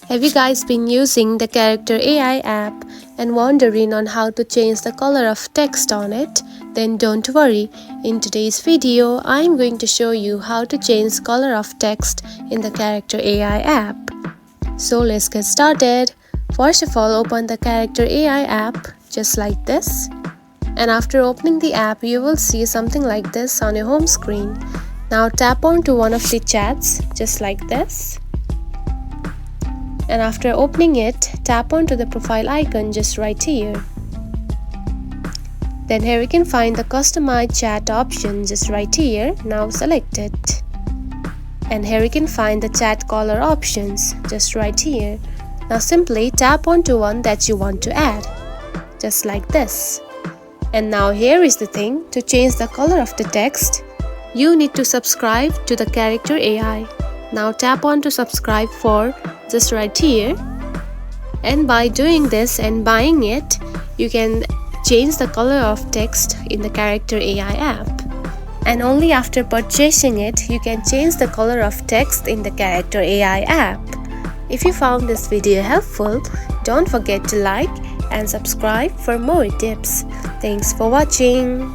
Have you guys been using the Character AI app and wondering on how to change the color of text on it? Then don't worry. In today's video, I'm going to show you how to change color of text in the Character AI app. So let's get started. First of all, open the Character AI app just like this. And after opening the app, you will see something like this on your home screen. Now tap on to one of the chats just like this. And after opening it, tap on to the profile icon just right here. Then here you can find the customize chat option just right here. Now select it. And here you can find the chat color options just right here. Now simply tap on to one that you want to add, just like this. And now here is the thing, to change the color of the text, you need to subscribe to the Character AI. Now tap on to subscribe for just right here. And by doing this and buying it, you can change the color of text in the Character AI app. And only after purchasing it, you can change the color of text in the Character AI app. If you found this video helpful, don't forget to like and subscribe for more tips. Thanks for watching.